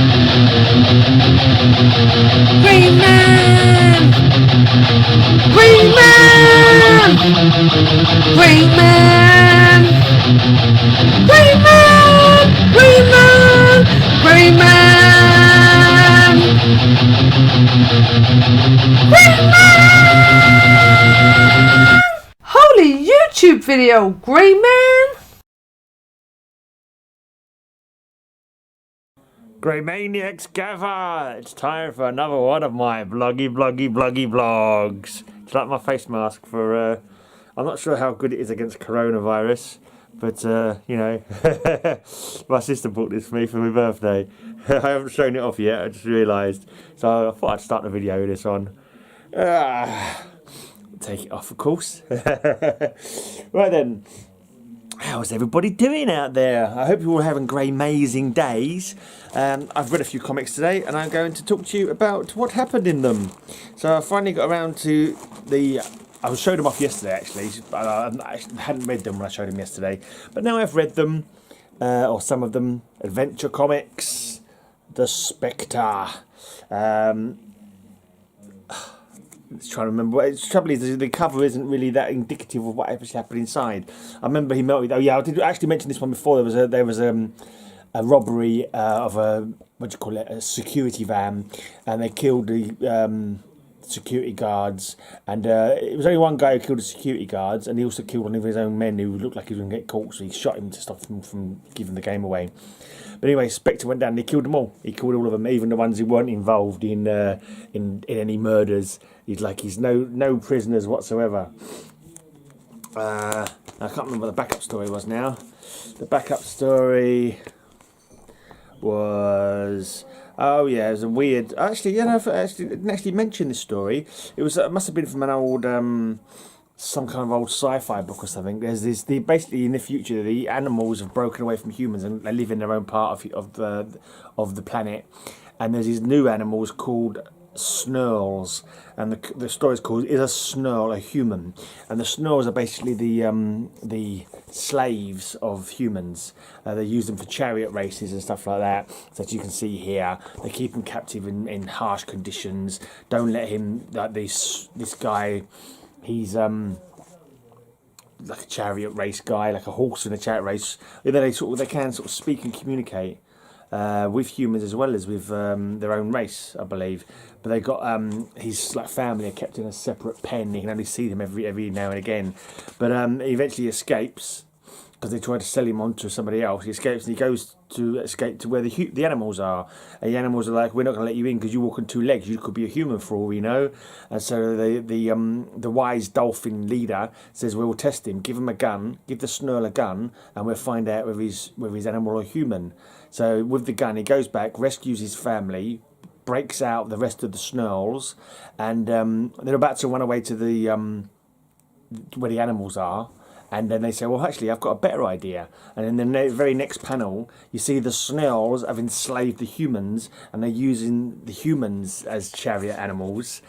Green Man! Green Man! Green Man! Green Man! Green Man! Green Man! Green Man! Holy YouTube video, Green Man! Grey Maniacs gather! It's time for another one of my bloggy vlogs. It's like my face mask for, I'm not sure how good it is against coronavirus, but, you know, my sister bought this for me for my birthday. I haven't shown it off yet, I just realised. So I thought I'd start the video with this on. Take it off, of course. Right then. How's everybody doing out there? I hope you're all having great, amazing days. I've read a few comics today, and I'm going to talk to you about what happened in them. So I finally got around to I showed them off yesterday, actually. I hadn't read them when I showed them yesterday, but now I've read them, or some of them. Adventure Comics, The Spectre. Let's try to remember. The trouble is, the cover isn't really that indicative of what actually happened inside. I remember he melted. Oh yeah, I did actually mention this one before. There was a robbery of a a security van, and they killed the security guards. And it was only one guy who killed the security guards, and he also killed one of his own men who looked like he was going to get caught. So he shot him to stop him from giving the game away. But anyway, Spectre went down and he killed them all. He killed all of them, even the ones who weren't involved in any murders. He's no prisoners whatsoever. I can't remember what the backup story was now. The backup story was, oh yeah, it was a weird. Actually, I didn't actually mention this story. It must have been from an old some kind of old sci-fi book or something. There's basically in the future the animals have broken away from humans and they live in their own part of the planet, and there's these new animals called snurls, and the story is called "Is a Snurl a Human?" And the snurls are basically the slaves of humans. They use them for chariot races and stuff like that. So as you can see here, they keep them captive in harsh conditions. Don't let him, like this guy. He's like a chariot race guy, like a horse in a chariot race. They can sort of speak and communicate with humans as well as with their own race, I believe. But they got his like family are kept in a separate pen. You can only see them every now and again. But he eventually escapes because they try to sell him on to somebody else. He escapes and he goes to escape to where the animals are. And the animals are like, we're not going to let you in because you walk on two legs. You could be a human for all we know. And so the wise dolphin leader says, we'll test him, give him a gun, give the snurl a gun, and we'll find out whether he's animal or human. So with the gun, he goes back, rescues his family, breaks out the rest of the snurls, and they're about to run away to where the animals are. And then they say, well, actually, I've got a better idea. And in the very next panel, you see the snurls have enslaved the humans, and they're using the humans as chariot animals.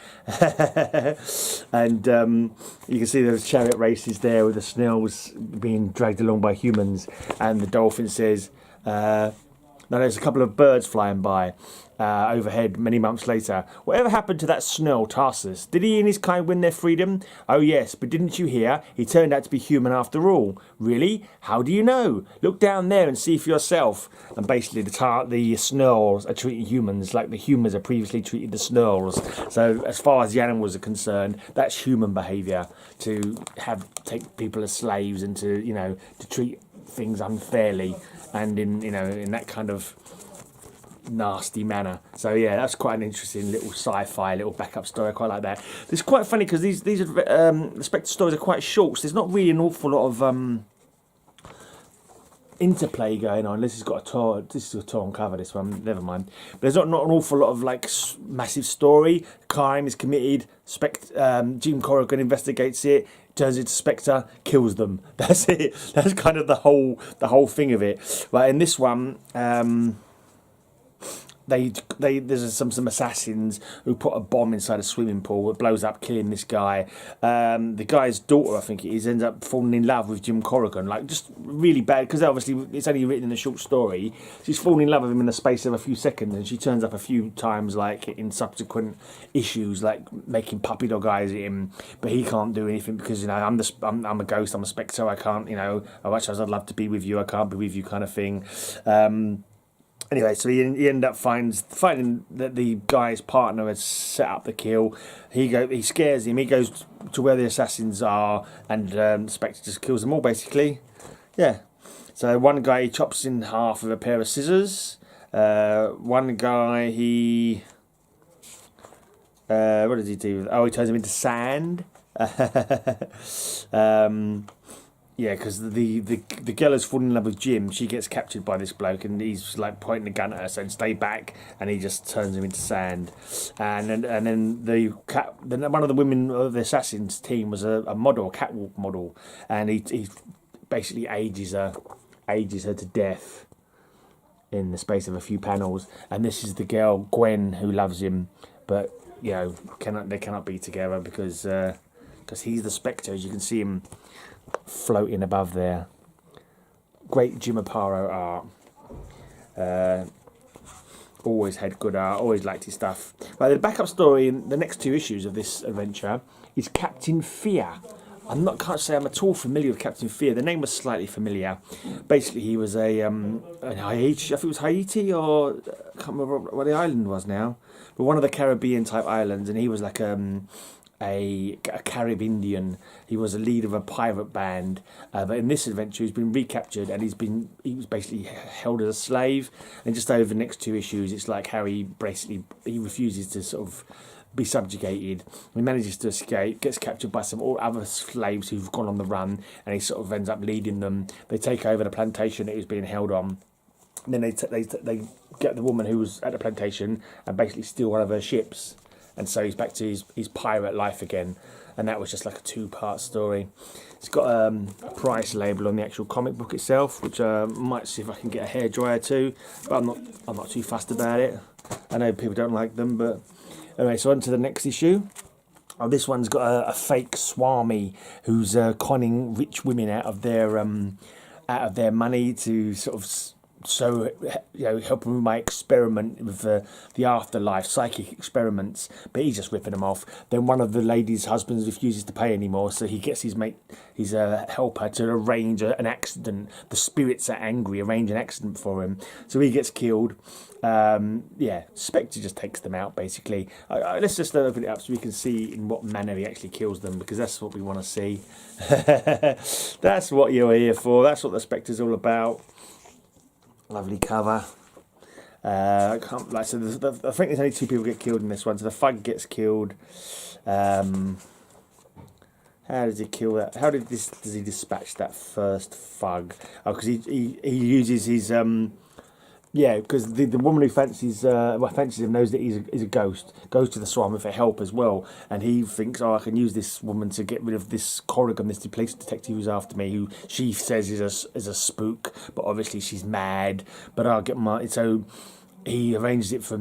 And you can see those chariot races there with the snurls being dragged along by humans. And the dolphin says, now there's a couple of birds flying by overhead many months later. Whatever happened to that snurl Tarsus? Did he and his kind win their freedom? Oh yes, but didn't you hear? He turned out to be human after all. Really? How do you know? Look down there and see for yourself. And basically the snurls are treating humans like the humans have previously treated the snurls. So as far as the animals are concerned, that's human behaviour, to take people as slaves and to treat things unfairly and in that kind of nasty manner. So yeah, that's quite an interesting little sci-fi little backup story. I quite like that. It's quite funny because these the Spectre stories are quite short, so there's not really an awful lot of interplay going on. This is a torn cover, this one, never mind. But there's not an awful lot of like massive story. Crime is committed, Jim Corrigan investigates it, turns into Spectre, kills them. That's it. That's kind of the whole thing of it. But in this one, there's some assassins who put a bomb inside a swimming pool that blows up, killing this guy. The guy's daughter, I think it is, ends up falling in love with Jim Corrigan, like just really bad, because obviously it's only written in a short story. She's fallen in love with him in the space of a few seconds, and she turns up a few times, like in subsequent issues, like making puppy dog eyes at him, but he can't do anything because I'm a ghost, I'm a spectre, I can't, much as I'd love to be with you, I can't be with you, kind of thing. Anyway, so he ended up finding that the guy's partner has set up the kill. He scares him. He goes to where the assassins are, and Spectre just kills them all, basically. Yeah. So one guy he chops in half with a pair of scissors. One guy what does he do? Oh, he turns him into sand. Yeah, because the girl has fallen in love with Jim. She gets captured by this bloke, and he's like pointing a gun at her, saying "Stay back," and he just turns him into sand. And then one of the women of the assassins team was a model, a catwalk model, and he basically ages her to death in the space of a few panels. And this is the girl Gwen who loves him, but they cannot be together because he's the Spectre, as you can see him floating above there. Great Jim Aparo art. Always had good art, always liked his stuff. But the backup story in the next two issues of this adventure is Captain Fear. Can't say I'm at all familiar with Captain Fear. The name was slightly familiar. Basically, he was an Haiti, I think it was Haiti, or I can't remember what the island was now, but one of the Caribbean type islands, and he was like a Carib Indian. He was a leader of a pirate band, but in this adventure he's been recaptured, and he was basically held as a slave. And just over the next two issues, it's like how he refuses to sort of be subjugated. He manages to escape, gets captured by some other slaves who've gone on the run, and he sort of ends up leading them. They take over the plantation that he was being held on. And then they get the woman who was at the plantation and basically steal one of her ships. And so he's back to his pirate life again. And that was just like a two-part story. It's got a price label on the actual comic book itself, which I might see if I can get a hairdryer too. But I'm not too fussed about it. I know people don't like them, but anyway. So on to the next issue. Oh, this one's got a fake Swami who's conning rich women out of their money to sort of. So, help him with my experiment with the afterlife, psychic experiments, but he's just ripping them off. Then one of the ladies' husbands refuses to pay anymore, so he gets his helper to arrange an accident. The spirits are angry, arrange an accident for him, so he gets killed. Spectre just takes them out, basically. Let's just open it up so we can see in what manner he actually kills them, because that's what we want to see. That's what you're here for. That's what the Spectre's all about. Lovely cover. I think there's only two people get killed in this one. So the Thug gets killed. How does he kill that? Does he dispatch that first Thug? Oh, because he uses his because the woman who fancies him knows that he's a ghost. Goes to the Swami for help as well, and he thinks, I can use this woman to get rid of this Corrigan, this police detective who's after me, who she says is a spook, but obviously she's mad. But I'll get my so he arranges it for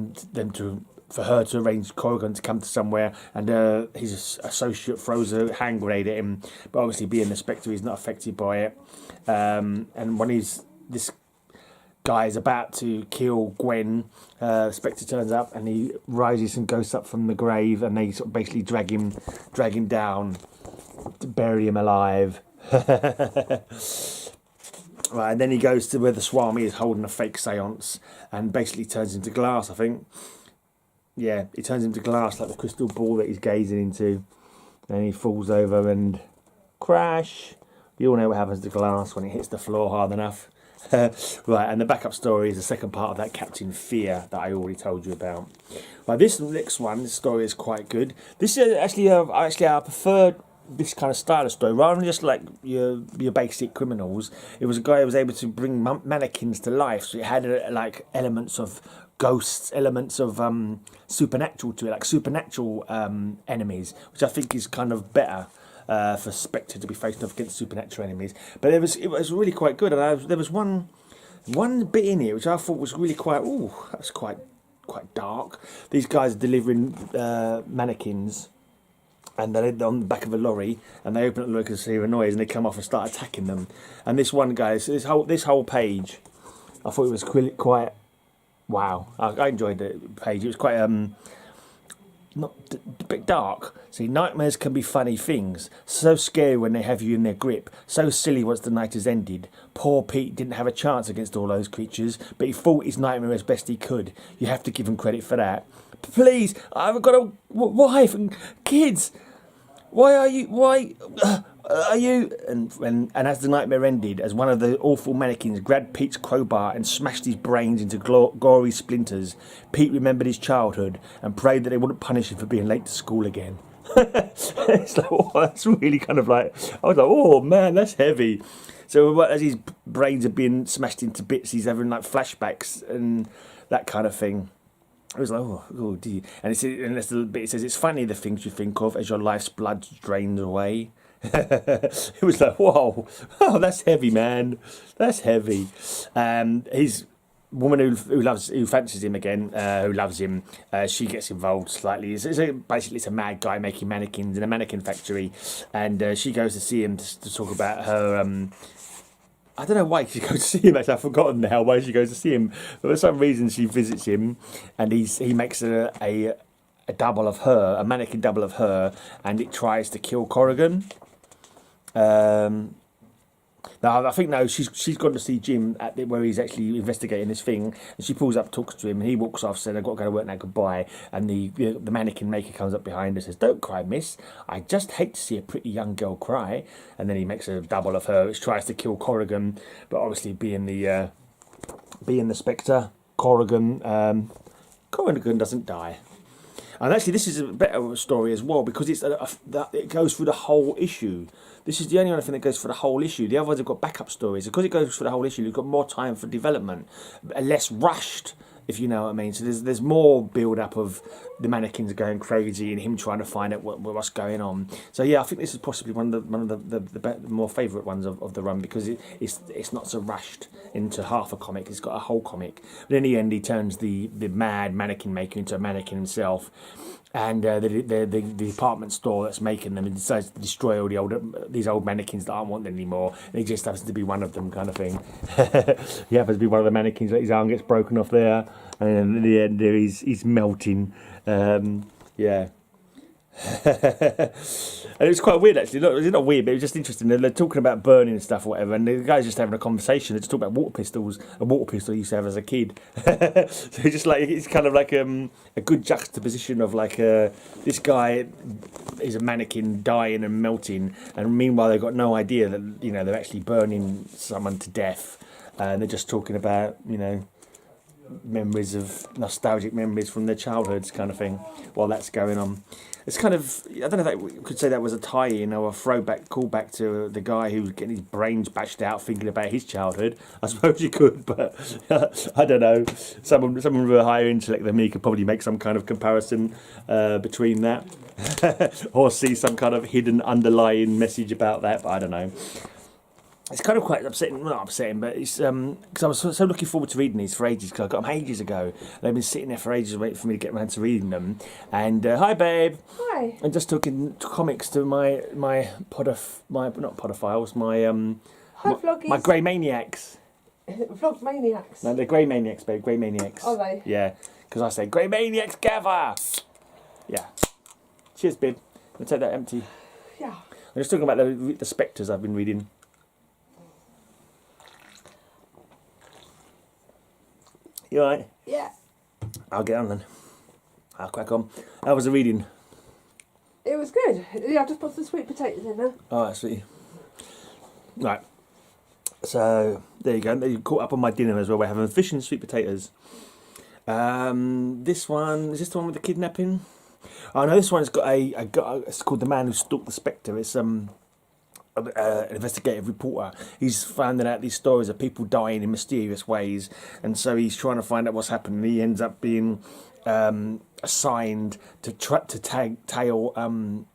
her to arrange Corrigan to come to somewhere, and his associate throws a hand grenade at him. But obviously, being the Spectre, he's not affected by it. And when this guy is about to kill Gwen, Spectre turns up and he rises some ghosts up from the grave, and they sort of basically drag him down to bury him alive. Right, and then he goes to where the Swami is holding a fake seance and basically turns into glass, I think. Yeah, he turns into glass like the crystal ball that he's gazing into. And he falls over and crash. You all know what happens to glass when it hits the floor hard enough. Right, and the backup story is the second part of that Captain Fear that I already told you about. Right, this next one, this story is quite good. This is actually I prefer this kind of style of story rather than just like your basic criminals. It was a guy who was able to bring mannequins to life, so it had like elements of ghosts, elements of supernatural to it, like supernatural enemies, which I think is kind of better. For Spectre to be facing off against supernatural enemies, but it was really quite good, and there was one bit in here which I thought was really quite. That's quite quite dark. These guys are delivering mannequins, and they're on the back of a lorry, and they open up the lorry because they hear a noise, and they come off and start attacking them. And this one guy, so this whole page, I thought it was quite wow. I enjoyed the page. It was quite not a bit dark. See, nightmares can be funny things. So scary when they have you in their grip. So silly once the night has ended. Poor Pete didn't have a chance against all those creatures, but he fought his nightmare as best he could. You have to give him credit for that. Please, I've got a wife and kids. Why are you? And as the nightmare ended, as one of the awful mannequins grabbed Pete's crowbar and smashed his brains into gory splinters, Pete remembered his childhood and prayed that they wouldn't punish him for being late to school again. It's like, oh, that's really kind of like, I was like, oh man, that's heavy. So as his brains are being smashed into bits, he's having like flashbacks and that kind of thing. It was like, oh dear. And this little bit, it says, it's funny the things you think of as your life's blood drains away. It was like, whoa, oh, that's heavy, man. That's heavy. His woman who fancies him again, who loves him, she gets involved slightly. Basically, it's a mad guy making mannequins in a mannequin factory, and she goes to see him to talk about her. I don't know why she goes to see him. Actually, I've forgotten now why she goes to see him. But for some reason, she visits him, and he makes a double of her, a mannequin double of her, and it tries to kill Corrigan. Now I think she's gone to see Jim where he's actually investigating this thing, and she pulls up, talks to him, and he walks off, said, "I've got to go to work now, goodbye." And the mannequin maker comes up behind her, says, "Don't cry, miss. I just hate to see a pretty young girl cry." And then he makes a double of her, which tries to kill Corrigan, but obviously being the Spectre, Corrigan doesn't die. And actually, this is a better story as well because it goes through the whole issue. This is the only one thing that goes for the whole issue. The other ones have got backup stories. Because it goes for the whole issue, you've got more time for development, less rushed, if you know what I mean. So there's more build-up of the mannequins going crazy and him trying to find out what's going on. So yeah, I think this is possibly one of the more favourite ones of the run because it's not so rushed into half a comic. It's got a whole comic. But in the end, he turns the mad mannequin maker into a mannequin himself. And the department store that's making them, and decides to destroy all these old mannequins that aren't wanted anymore. And he just happens to be one of them, kind of thing. He happens to be one of the mannequins. His arm gets broken off there, and then in the end, he's melting. Yeah. And it was quite weird actually. Look, it's not weird, but it was just interesting. They're talking about burning and stuff or whatever, and the guy's just having a conversation. They're just talking about water pistols. A water pistol he used to have as a kid. So just like it's kind of like a good juxtaposition of like this guy is a mannequin dying and melting, and meanwhile they've got no idea that they're actually burning someone to death, and they're just talking about nostalgic memories from their childhoods, kind of thing, while that's going on. It's kind of, I don't know if we could say that was a tie-in or a callback to the guy who was getting his brains bashed out thinking about his childhood. I suppose you could, but I don't know. Someone with a higher intellect than me could probably make some kind of comparison between that, or see some kind of hidden underlying message about that. But I don't know. It's kind of quite upsetting, not upsetting, but it's because I was so looking forward to reading these for ages because I got them ages ago. They've been sitting there for ages waiting for me to get around to reading them. And hi, babe. Hi. I'm just talking comics to my podophiles, my grey maniacs. Vlog maniacs. No, they're grey maniacs, babe. Grey maniacs. Are they? Yeah, because I say grey maniacs gather. Yeah. Cheers, babe. I'll take that empty. Yeah. I'm just talking about the Spectres I've been reading. You alright? Yeah. I'll get on then. I'll crack on. How was the reading? It was good. Yeah, I just put some sweet potatoes in there. Oh, that's sweet. Right. So, there you go. You caught up on my dinner as well. We're having fish and sweet potatoes. This one, is this the one with the kidnapping? Oh no, this one's got it's called The Man Who Stalked the Spectre. It's an investigative reporter. He's finding out these stories of people dying in mysterious ways, and so he's trying to find out what's happening. He ends up being assigned to tail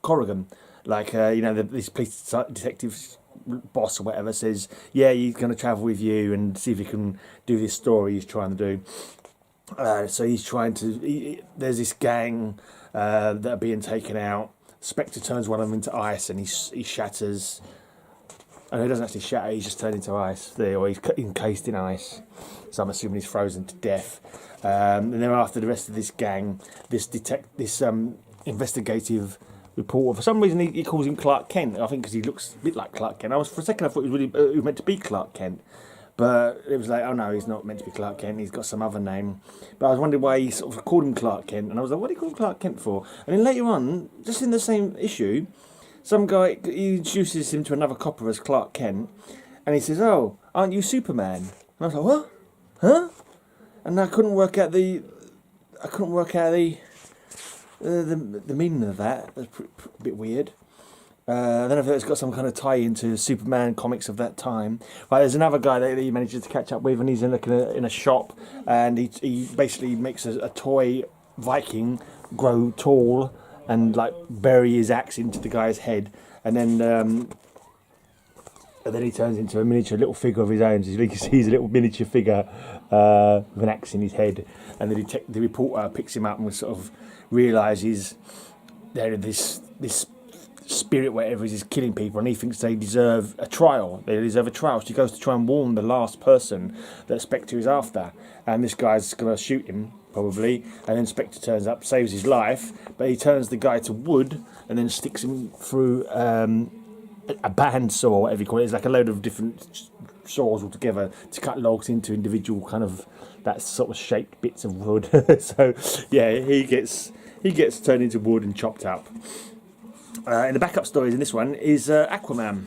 Corrigan. Like this police detective boss or whatever says, yeah, he's going to travel with you and see if he can do this story he's trying to do. So he's trying to. There's this gang that are being taken out. Spectre turns one of them into ice, and he shatters. And he doesn't actually shatter; he's just turned into ice. Or he's encased in ice. So I'm assuming he's frozen to death. And then after the rest of this gang, this investigative reporter. For some reason, he calls him Clark Kent. I think because he looks a bit like Clark Kent. For a second I thought he was meant to be Clark Kent. But it was like, oh no, he's not meant to be Clark Kent. He's got some other name. But I was wondering why he sort of called him Clark Kent. And I was like, what do you call him Clark Kent for? And then later on, just in the same issue, some guy, he introduces him to another copper as Clark Kent. And he says, oh, aren't you Superman? And I was like, what? Huh? And I couldn't work out the meaning of that. That's a bit weird. I don't know if it's got some kind of tie into Superman comics of that time. But there's another guy that he manages to catch up with, and he's in a shop, and he basically makes a toy Viking grow tall and like bury his axe into the guy's head, and then he turns into a miniature little figure of his own. So you can see he's a little miniature figure with an axe in his head, and the reporter picks him up and sort of realises that this spirit, whatever it is killing people, and he thinks they deserve a trial. So he goes to try and warn the last person that Spectre is after, and this guy's going to shoot him probably, and then Spectre turns up, saves his life, but he turns the guy to wood and then sticks him through a bandsaw, or whatever you call it. It's like a load of different saws all together to cut logs into individual kind of that sort of shaped bits of wood. So yeah, he gets turned into wood and chopped up. In the backup stories in this one is Aquaman.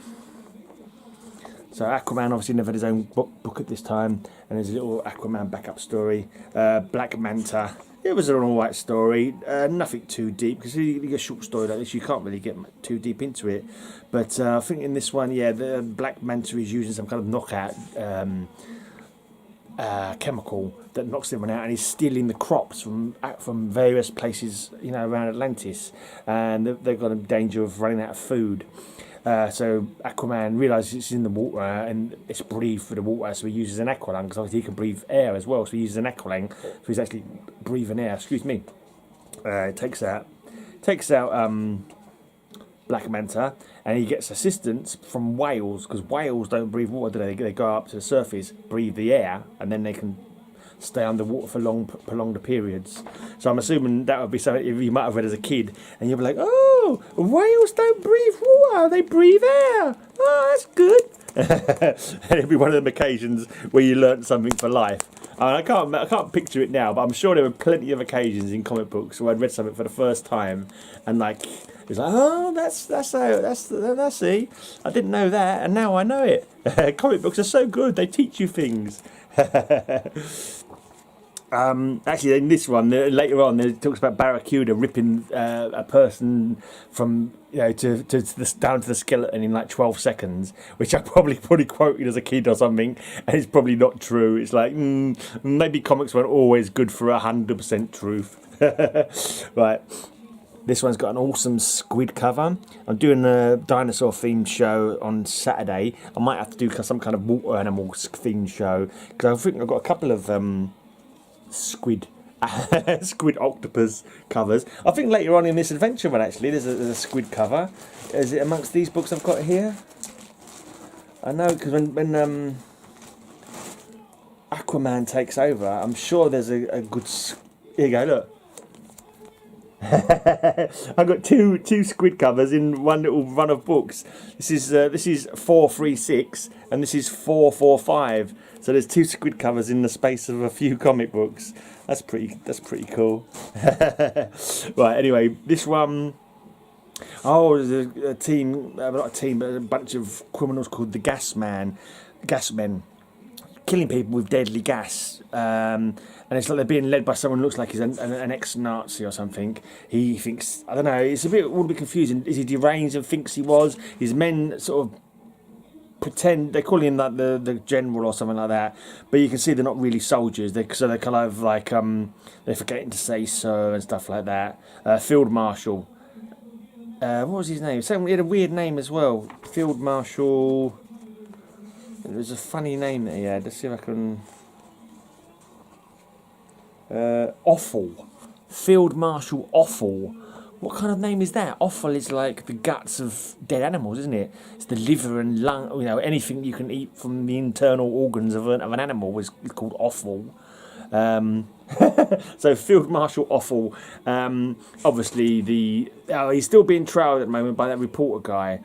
So Aquaman obviously never had his own book at this time, and there's a little Aquaman backup story. Black Manta. It was an alright story, nothing too deep, because you get a short story like this, you can't really get too deep into it. But I think in this one, yeah, the Black Manta is using some kind of knockout chemical that knocks everyone out, and he's stealing the crops from various places, around Atlantis, and they've got a danger of running out of food. So Aquaman realises it's in the water and it's breathed through the water, so he uses an aqualung, because obviously he can breathe air as well, so he uses an aqualung, so he's actually breathing air. Takes out Black Manta, and he gets assistance from whales, because whales don't breathe water, do they? They go up to the surface, breathe the air, and then they can stay underwater for prolonged periods. So I'm assuming that would be something you might have read as a kid, and you'll be like, oh, whales don't breathe water, they breathe air. Oh, that's good. And it'll be one of them occasions where you learnt something for life. I can't picture it now, but I'm sure there were plenty of occasions in comic books where I'd read something for the first time, and like it's like, oh, that's see, I didn't know that, and now I know it. Comic books are so good; they teach you things. Actually, in this one, later on, it talks about Barracuda ripping a person from down to the skeleton in like 12 seconds, which I probably quoted as a kid or something, and it's probably not true. It's like maybe comics weren't always good for 100% truth. Right. This one's got an awesome squid cover. I'm doing a dinosaur themed show on Saturday. I might have to do some kind of water animal themed show, because I think I've got a couple of squid octopus covers. I think later on in this adventure one, actually, there's a squid cover. Is it amongst these books I've got here? I know, because when Aquaman takes over, I'm sure there's a good... Here you go, look. I've got two squid covers in one little run of books. This is 436 and this is 445. So there's two squid covers in the space of a few comic books. That's pretty cool. Right. Anyway, this one. Oh, there's a team, not a team, but a bunch of criminals called the Gasmen, killing people with deadly gas. And it's like they're being led by someone who looks like he's an ex-Nazi or something. He thinks, I don't know, it's all a bit confusing. Is he deranged and thinks he was? His men sort of pretend, they call him like the general or something like that, but you can see they're not really soldiers. They're kind of like, they're forgetting to say so and stuff like that. Field Marshal. What was his name? He had a weird name as well. Field Marshal. It was a funny name that he had. Let's see if I can... Offal. Field Marshal Offal. What kind of name is that? Offal is like the guts of dead animals, isn't it? It's the liver and lung, anything you can eat from the internal organs of an animal is called offal. So Field Marshal Offal, obviously he's still being trialled at the moment by that reporter guy.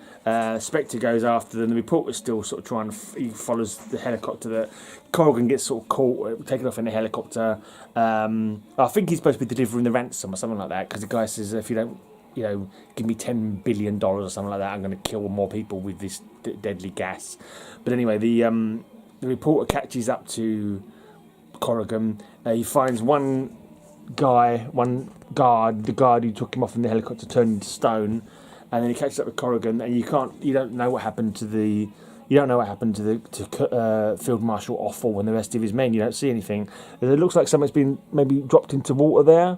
Spectre goes after them. The reporter's still sort of he follows the helicopter. That Corrigan gets sort of caught, taken off in the helicopter. I think he's supposed to be delivering the ransom or something like that, because the guy says, if you don't, give me $10 billion or something like that, I'm going to kill more people with this deadly gas. But anyway, the reporter catches up to Corrigan. He finds one guard, the guard who took him off in the helicopter, turned into stone, and then he catches up with Corrigan, and you don't know what happened to Field Marshal Offal and the rest of his men. You don't see anything. It looks like something's been maybe dropped into water there.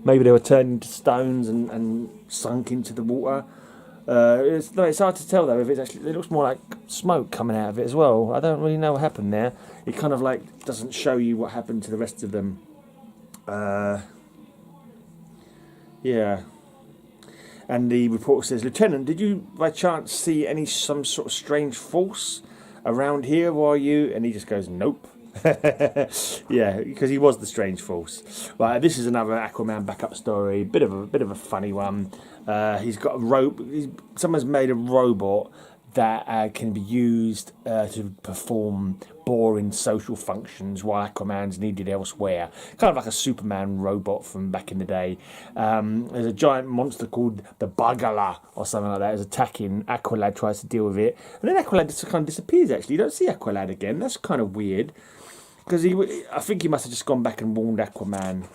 Maybe they were turned into stones and sunk into the water. It's hard to tell though. If it's actually, it looks more like smoke coming out of it as well. I don't really know what happened there. It kind of like doesn't show you what happened to the rest of them. Yeah. And the reporter says, "Lieutenant, did you by chance see some sort of strange force around here while you?" And he just goes, "Nope." Yeah, because he was the strange force. Right, this is another Aquaman backup story. Bit of a funny one. He's got a rope. Someone's made a robot that can be used to perform boring social functions while Aquaman's needed elsewhere. Kind of like a Superman robot from back in the day. There's a giant monster called the Bagala or something like that is attacking. Aqualad tries to deal with it, and then Aqualad just kind of disappears. Actually, you don't see Aqualad again. That's kind of weird, because I think he must have just gone back and warned Aquaman.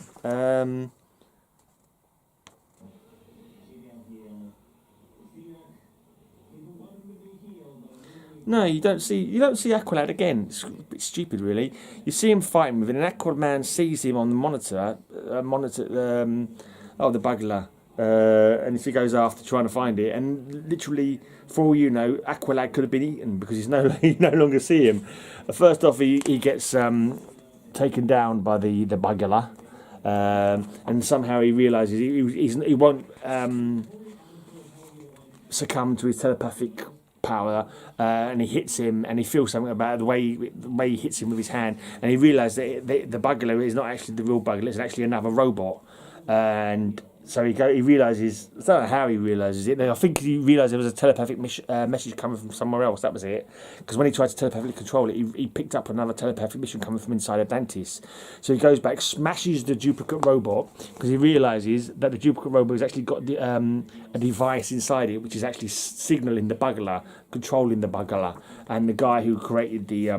No, you don't see Aqualad again. It's a bit stupid, really. You see him fighting with it, and Aquaman sees him on the monitor. The Bagala, and he goes after trying to find it, and literally, for all you know, Aqualad could have been eaten because you no longer see him. First off, he gets taken down by the Bagala, and somehow he realizes he won't succumb to his telepathic power, and he hits him, and he feels something about the way he hits him with his hand, and he realizes that the Bagala is not actually the real Bagala; it's actually another robot, and so he realizes. I don't know how he realizes it. I think he realized there was a telepathic message coming from somewhere else. That was it. Because when he tried to telepathically control it, he picked up another telepathic mission coming from inside Atlantis. So he goes back, smashes the duplicate robot, because he realizes that the duplicate robot has actually got a device inside it, which is actually signaling the Bagala, controlling the Bagala. And the guy who created the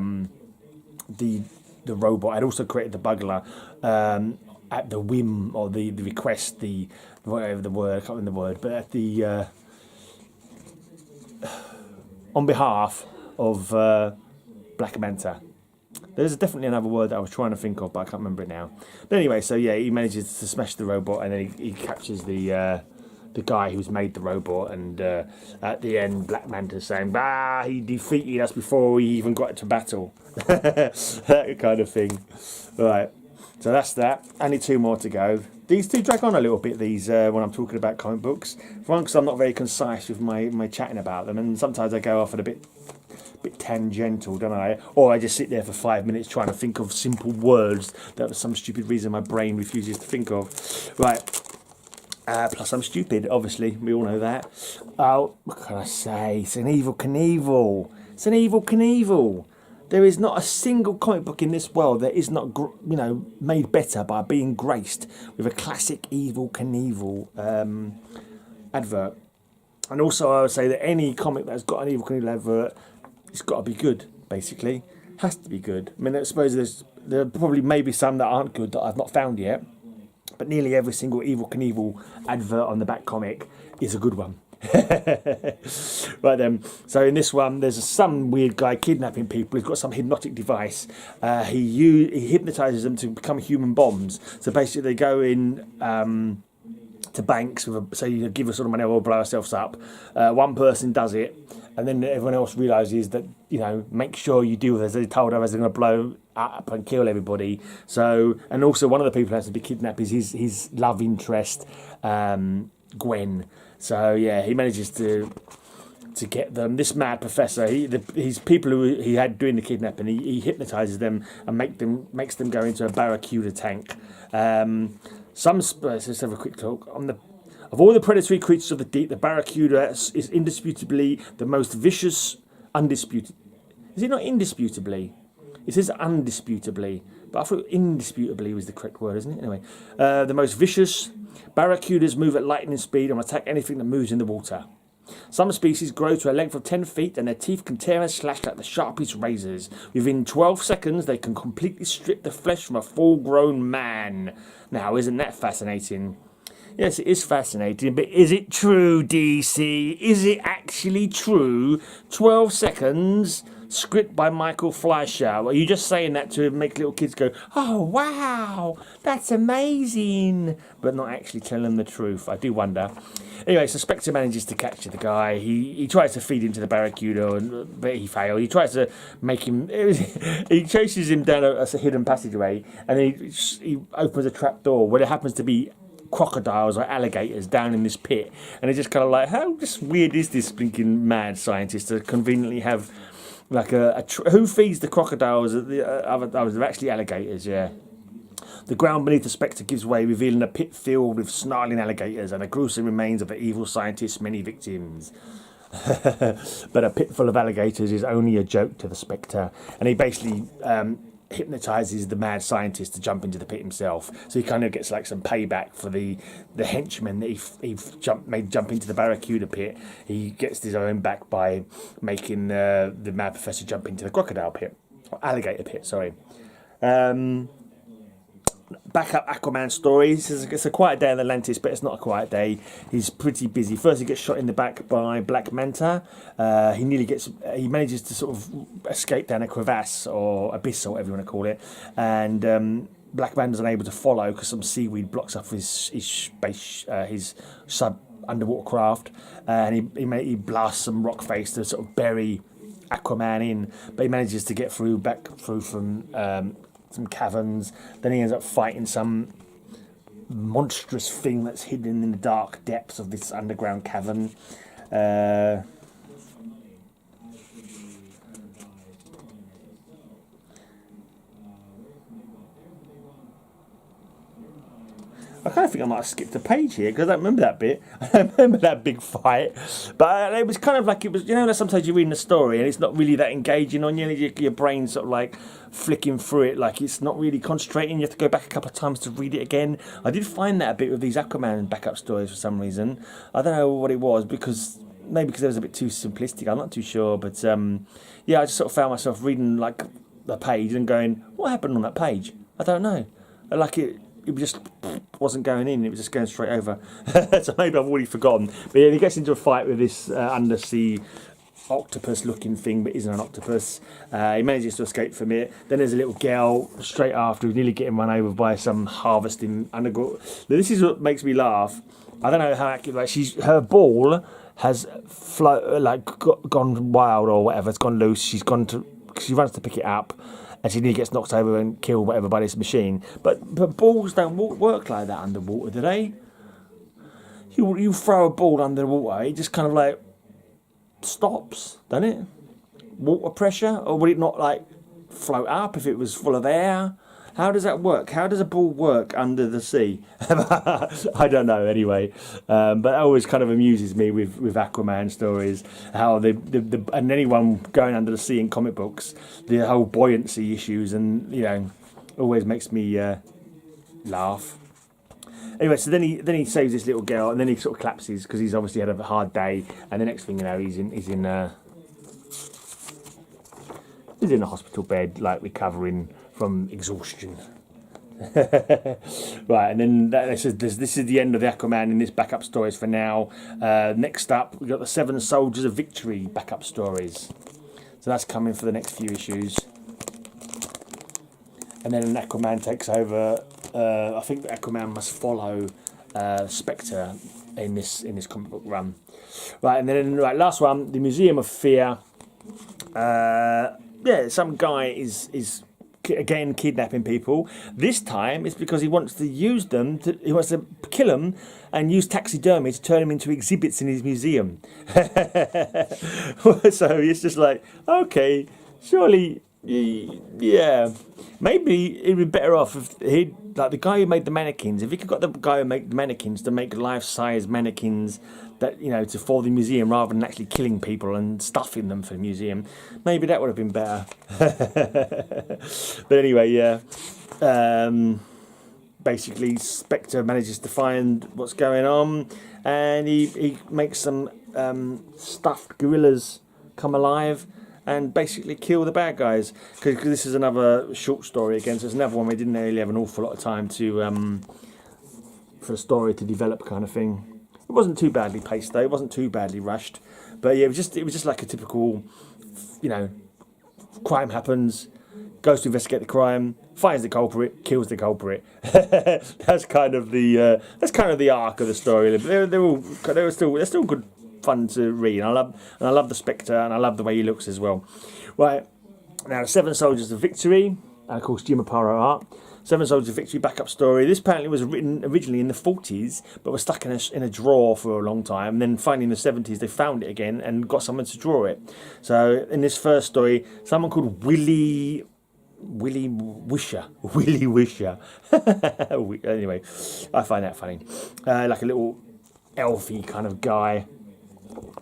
robot had also created the Bagala. At the whim or the request, whatever the word, I can't remember the word, but at the on behalf of Black Manta. There's definitely another word that I was trying to think of, but I can't remember it now. But anyway, so yeah, he manages to smash the robot, and then he captures the guy who's made the robot, and at the end, Black Manta's saying, he defeated us before we even got to battle. That kind of thing. Right. So that's that. Only two more to go. These two drag on a little bit, when I'm talking about comic books. For one, because I'm not very concise with my chatting about them, and sometimes I go off at a bit tangential, don't I? Or I just sit there for 5 minutes trying to think of simple words that for some stupid reason my brain refuses to think of. Right. Plus I'm stupid, obviously. We all know that. Oh, what can I say? It's an Evil Knievel. It's an Evil Knievel. There is not a single comic book in this world that is not, made better by being graced with a classic Evil Knievel advert. And also, I would say that any comic that's got an Evil Knievel advert, it's got to be good. Basically, has to be good. I mean, I suppose there probably maybe some that aren't good that I've not found yet, but nearly every single Evil Knievel advert on the back comic is a good one. Right then, so in this one there's some weird guy kidnapping people. He's got some hypnotic device. He hypnotizes them to become human bombs. So basically they go in to banks so you give us all the money or we'll blow ourselves up. One person does it, and then everyone else realises that, you know, make sure you do as they told others they're going to blow up and kill everybody. So, and also one of the people who has to be kidnapped is his love interest, Gwen. So yeah, he manages to get them. This mad professor, he's people who he had doing the kidnapping. He hypnotises them and makes them go into a barracuda tank. Let's have a quick talk on the. Of all the predatory creatures of the deep, the barracuda is indisputably the most vicious. Undisputed. Is it not indisputably? It says undisputably, but I thought indisputably was the correct word, isn't it? Anyway, the most vicious. Barracudas move at lightning speed and attack anything that moves in the water. Some species grow to a length of 10 feet and their teeth can tear and slash like the sharpest razors. Within 12 seconds, they can completely strip the flesh from a full-grown man. Now, isn't that fascinating? Yes, it is fascinating, but is it true, DC? Is it actually true? 12 seconds, script by Michael Fleischer. Are you just saying that to make little kids go, oh, wow, that's amazing, but not actually telling them the truth? I do wonder. Anyway, so Spectre manages to capture the guy. He tries to feed him to the barracuda, but he fails. He tries to make him... He chases him down a hidden passageway, and he opens a trap door where there happens to be crocodiles or alligators down in this pit, and it's just kind of like, how just weird is this blinking mad scientist to conveniently have like who feeds the crocodiles? They're actually alligators, yeah. The ground beneath the Spectre gives way, revealing a pit filled with snarling alligators and the gruesome remains of the evil scientist's many victims. But a pit full of alligators is only a joke to the Spectre, and he basically hypnotises the mad scientist to jump into the pit himself. So he kind of gets like some payback for the henchmen that he made jump into the barracuda pit. He gets his own back by making the mad professor jump into the crocodile pit, or alligator pit. Sorry. Back up Aquaman stories. It's a quiet day in Atlantis, but it's not a quiet day. He's pretty busy. First, he gets shot in the back by Black Manta. He manages to sort of escape down a crevasse or abyss or whatever you want to call it, and Black Manta's unable to follow because some seaweed blocks off his sub underwater craft, and he blasts some rock face to sort of bury Aquaman in, but he manages to get back through from some caverns. Then he ends up fighting some monstrous thing that's hidden in the dark depths of this underground cavern. I kind of think I might have skipped a page here because I don't remember that bit. I don't remember that big fight, but it was kind of like, it was, you know, sometimes you're reading a story and it's not really that engaging on you, and your brain's sort of like flicking through it, like it's not really concentrating. You have to go back a couple of times to read it again. I did find that a bit with these Aquaman backup stories for some reason. I don't know what it was, maybe because it was a bit too simplistic. I'm not too sure, but yeah, I just sort of found myself reading like the page and going, what happened on that page? I don't know. Like it just wasn't going in, it was just going straight over. So maybe I've already forgotten. But yeah, he gets into a fight with this undersea octopus looking thing, but isn't an octopus. He manages to escape from it. Then there's a little girl straight after who's nearly getting run over by some harvesting underground. This is what makes me laugh. I don't know how accurate, like her ball has gone wild or whatever, it's gone loose. She runs to pick it up, and she nearly gets knocked over and killed whatever by this machine. But balls don't work like that underwater, do they? You throw a ball underwater, it just kind of like stops, doesn't it? Water pressure, or would it not like float up if it was full of air? How does that work? How does a ball work under the sea? I don't know. Anyway, but it always kind of amuses me with Aquaman stories, how and anyone going under the sea in comic books, the whole buoyancy issues, and always makes me laugh. Anyway, so then he saves this little girl, and then he sort of collapses because he's obviously had a hard day, and the next thing you know, he's in a hospital bed, like recovering from exhaustion. Right, and then this is the end of the Aquaman in this backup stories for now. Next up, we've got the 7 Soldiers of Victory backup stories. So that's coming for the next few issues. And then Aquaman takes over. I think that Aquaman must follow Spectre in this comic book run. Right, and then last one, the Museum of Fear. Some guy is again kidnapping people. This time it's because he wants to use them. He wants to kill them and use taxidermy to turn them into exhibits in his museum. So it's just like, okay, surely, yeah, maybe it'd be better off if he, like the guy who made the mannequins, if he could got the guy who made the mannequins to make life-size mannequins that, you know, for the museum rather than actually killing people and stuffing them for the museum, maybe that would have been better. But anyway, yeah. Basically, Spectre manages to find what's going on, and he makes some stuffed gorillas come alive and basically kill the bad guys. Because this is another short story again, so it's another one we didn't really have an awful lot of time to for a story to develop, kind of thing. It wasn't too badly paced though. It wasn't too badly rushed. But yeah, it was just like a typical, you know, crime happens, goes to investigate the crime, finds the culprit, kills the culprit. That's kind of the arc of the story. They're still good fun to read. And I love the Spectre, and I love the way he looks as well. Right now, the Seven Soldiers of Victory, and of course Jim Aparo art. Seven Soldiers of Victory backup story. This apparently was written originally in the 40s, but was stuck in a drawer for a long time. And then finally in the 70s, they found it again and got someone to draw it. So in this first story, someone called Willie Wisher. Anyway, I find that funny. Like a little elfy kind of guy.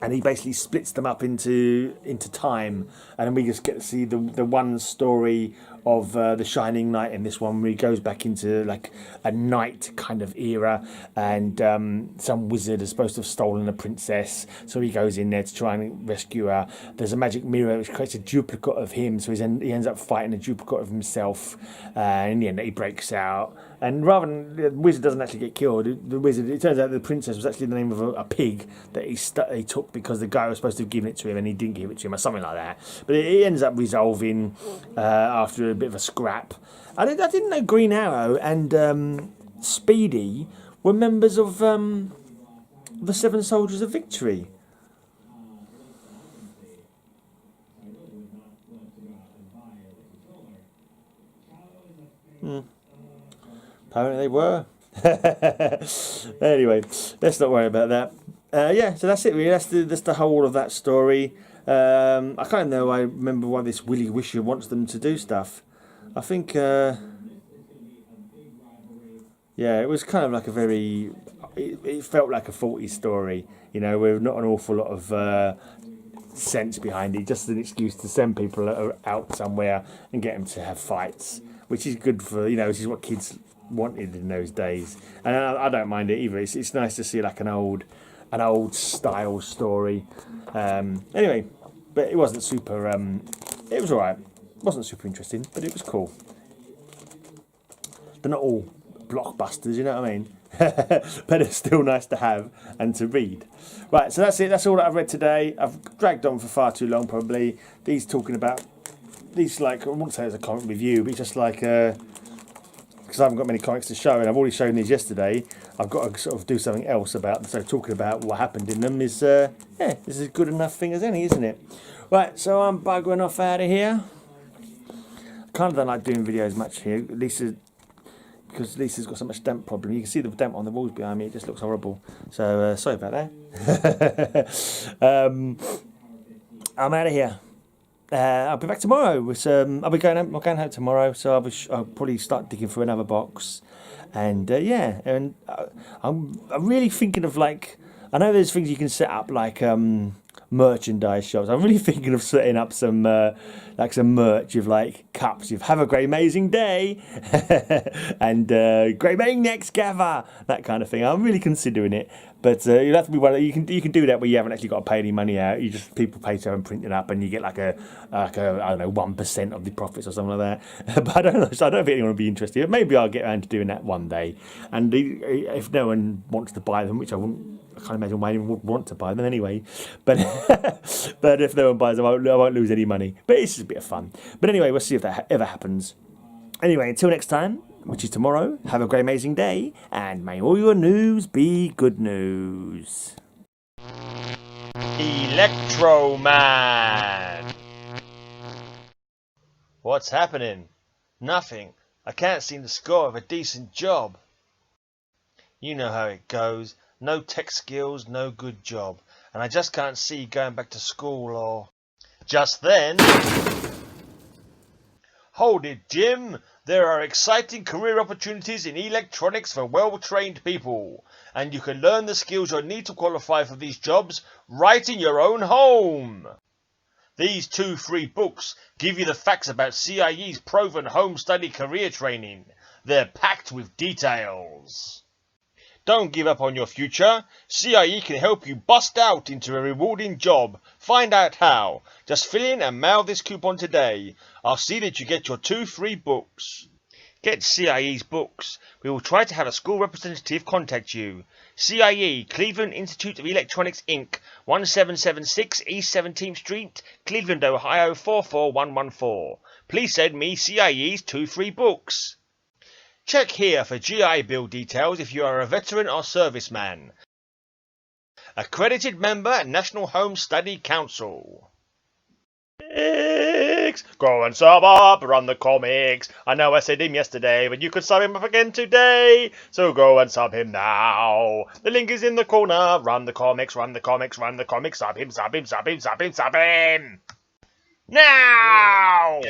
And he basically splits them up into time, and then we just get to see the one story of the Shining Knight in this one, where he goes back into like a knight kind of era, and some wizard is supposed to have stolen a princess, so he goes in there to try and rescue her. There's a magic mirror which creates a duplicate of him, so he ends up fighting a duplicate of himself, and in the end he breaks out. And rather than the wizard doesn't actually get killed, the wizard, it turns out the princess was actually the name of a pig that he took because the guy was supposed to have given it to him and he didn't give it to him, or something like that. But it ends up resolving after a bit of a scrap. I didn't know Green Arrow and Speedy were members of the Seven Soldiers of Victory. Apparently they were. Anyway, let's not worry about that. So that's it really. That's the whole of that story. I kind of know. I remember why this Willie Wisher wants them to do stuff. I think, it was kind of like a very. It felt like a 40s story, you know, with not an awful lot of sense behind it. Just an excuse to send people out somewhere and get them to have fights, which is good for, you know, which is what kids wanted in those days. And I don't mind it either. It's nice to see like an old style story. Anyway, but it wasn't super. It was alright. It wasn't super interesting, but it was cool. They're not all blockbusters, you know what I mean? But it's still nice to have and to read. Right, so that's it. That's all that I've read today. I've dragged on for far too long, probably. These like, I wouldn't say it's a comic review, but it's just like because I haven't got many comics to show, and I've already shown these yesterday. I've got to sort of do something else about them. So talking about what happened in them is, this is a good enough thing as any, isn't it? Right, so I'm buggering off out of here. I kind of don't like doing videos much here, because Lisa's got so much damp problem. You can see the damp on the walls behind me. It just looks horrible. So sorry about that. I'm out of here. I'll be back tomorrow. I'll be going home tomorrow, so I'll probably start digging through another box. And I'm really thinking of, like, I know there's things you can set up like merchandise shops. I'm really thinking of setting up some merch of like cups. You've have a great amazing day and great amazing next gather, that kind of thing. I'm really considering it, but you'll have to be one. You can do that where you haven't actually got to pay any money out. You just people pay to have them printed up, and you get like a I don't know 1% of the profits or something like that. But I don't know. So I don't think anyone will be interested. But maybe I'll get around to doing that one day. And if no one wants to buy them, which I can't imagine why anyone would want to buy them anyway. But but if no one buys them, I won't lose any money. But it's just a bit of fun. But anyway, we'll see if that ever happens. Anyway, until next time, which is tomorrow. Have a great, amazing day, and may all your news be good news. Electro Man! What's happening? Nothing. I can't seem to score of a decent job. You know how it goes. No tech skills, no good job. And I just can't see going back to school or... Just then... Hold it, Jim! There are exciting career opportunities in electronics for well-trained people. And you can learn the skills you'll need to qualify for these jobs right in your own home. These 2 free books give you the facts about CIE's proven home study career training. They're packed with details. Don't give up on your future. CIE can help you bust out into a rewarding job. Find out how. Just fill in and mail this coupon today. I'll see that you get your 2 free books. Get CIE's books. We will try to have a school representative contact you. CIE, Cleveland Institute of Electronics, Inc., 1776 East 17th Street, Cleveland, Ohio 44114. Please send me CIE's 2 free books. Check here for GI Bill details if you are a veteran or serviceman. Accredited member at National Home Study Council. Go and sub up, run the comics. I know I said him yesterday, but you could sub him up again today. So go and sub him now. The link is in the corner. Run the comics, run the comics, run the comics. Sub him, sub him, sub him, sub him, sub him. Now!